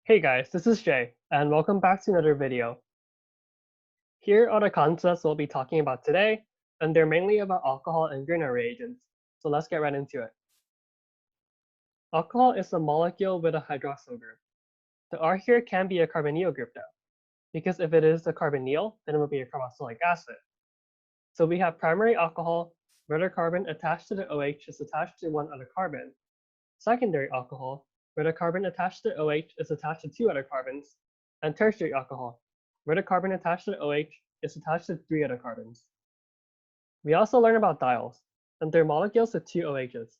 Hey guys, this is Jay, and welcome back to another video. Here are the concepts we'll be talking about today, and they're mainly about alcohol and Grignard reagents, so let's get right into it. Alcohol is a molecule with a hydroxyl group. The R here can be a carbonyl group though, because if it is a carbonyl, then it will be a carboxylic acid. So we have primary alcohol, where the carbon attached to the OH is attached to one other carbon. Secondary alcohol, where the carbon attached to OH is attached to two other carbons, and tertiary alcohol, where the carbon attached to the OH is attached to three other carbons. We also learn about diols, and they're molecules with two OHs.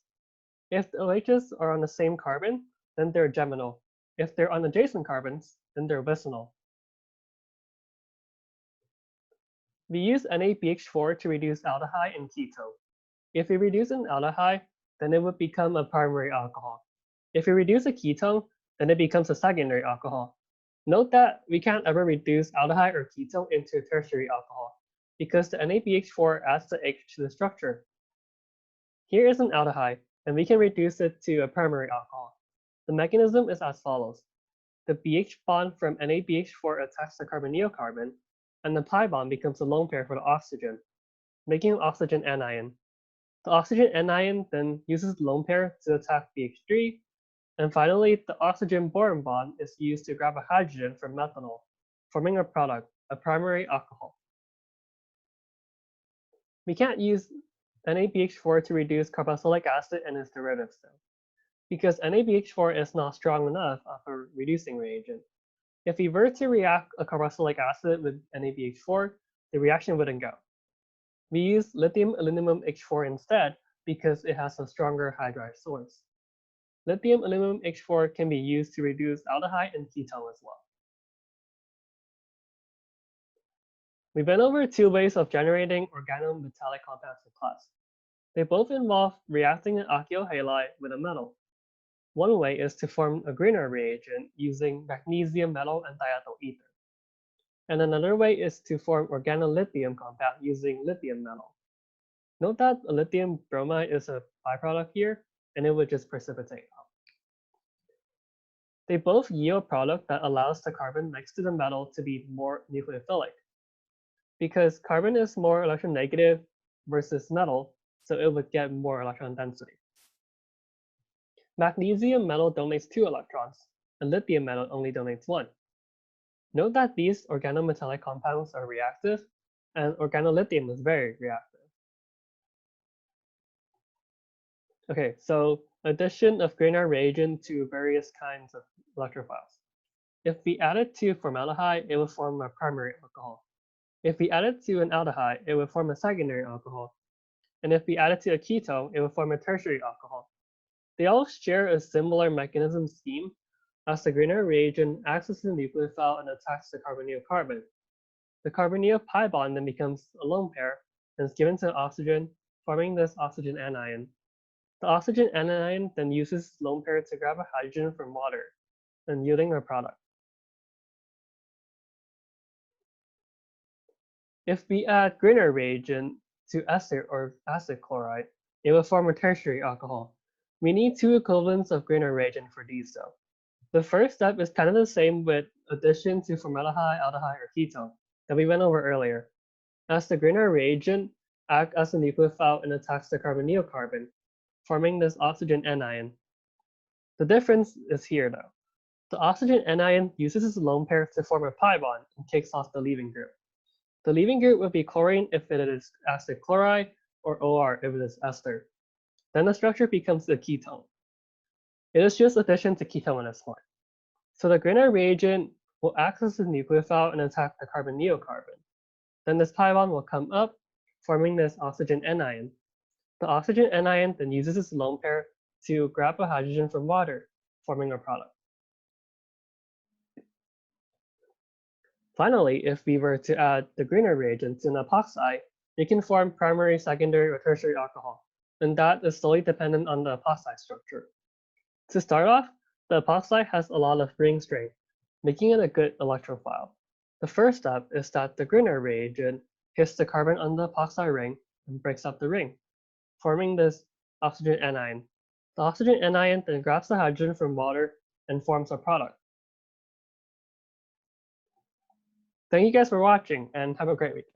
If the OHs are on the same carbon, then they're geminal. If they're on adjacent carbons, then they're vicinal. We use NaBH4 to reduce aldehyde and ketone. If we reduce an aldehyde, then it would become a primary alcohol. If we reduce a ketone, then it becomes a secondary alcohol. Note that we can't ever reduce aldehyde or ketone into a tertiary alcohol because the NaBH4 adds the H to the structure. Here is an aldehyde, and we can reduce it to a primary alcohol. The mechanism is as follows. The BH bond from NaBH4 attacks the carbonyl carbon, and the pi bond becomes a lone pair for the oxygen, making an oxygen anion. The oxygen anion then uses the lone pair to attack BH3, and finally, the oxygen-boron bond is used to grab a hydrogen from methanol, forming a product, a primary alcohol. We can't use NaBH4 to reduce carboxylic acid and its derivatives though, because NaBH4 is not strong enough of a reducing reagent. If we were to react a carboxylic acid with NaBH4, the reaction wouldn't go. We use lithium aluminum H4 instead because it has a stronger hydride source. Lithium aluminum H4 can be used to reduce aldehyde and ketone as well. We went over two ways of generating organometallic compounds in class. They both involve reacting an alkyl halide with a metal. One way is to form a Grignard reagent using magnesium metal and diethyl ether. And another way is to form organolithium compound using lithium metal. Note that a lithium bromide is a byproduct here, and it would just precipitate out. They both yield a product that allows the carbon next to the metal to be more nucleophilic. Because carbon is more electronegative versus metal, so it would get more electron density. Magnesium metal donates 2 electrons, and lithium metal only donates 1. Note that these organometallic compounds are reactive, and organolithium is very reactive. Okay, so addition of Grignard reagent to various kinds of electrophiles. If we add it to formaldehyde, it will form a primary alcohol. If we add it to an aldehyde, it will form a secondary alcohol. And if we add it to a ketone, it will form a tertiary alcohol. They all share a similar mechanism scheme, as the Grignard reagent acts as a nucleophile and attacks the carbonyl carbon. The carbonyl pi bond then becomes a lone pair and is given to oxygen, forming this oxygen anion. The oxygen anion then uses its lone pair to grab a hydrogen from water, and yielding a product. If we add Grignard reagent to ester or acid chloride, it will form a tertiary alcohol. We need 2 equivalents of Grignard reagent for these though. The first step is kind of the same with addition to formaldehyde, aldehyde, or ketone that we went over earlier. As the Grignard reagent acts as a nucleophile and attacks the carbonyl carbon, forming this oxygen anion. The difference is here though. The oxygen anion uses its lone pair to form a pi bond and kicks off the leaving group. The leaving group would be chlorine if it is acid chloride, or OR if it is ester. Then the structure becomes a ketone. It is just addition to ketone at this point. So the Grignard reagent will act as a nucleophile and attack the carbonyl carbon. Then this pi bond will come up, forming this oxygen anion. The oxygen anion then uses its lone pair to grab a hydrogen from water, forming a product. Finally, if we were to add the Grignard reagent to an epoxide, it can form primary, secondary, or tertiary alcohol, and that is solely dependent on the epoxide structure. To start off, the epoxide has a lot of ring strength, making it a good electrophile. The first step is that the Grignard reagent hits the carbon on the epoxide ring and breaks up the ring, forming this oxygen anion. The oxygen anion then grabs the hydrogen from water and forms a product. thank you guys for watching and have a great week.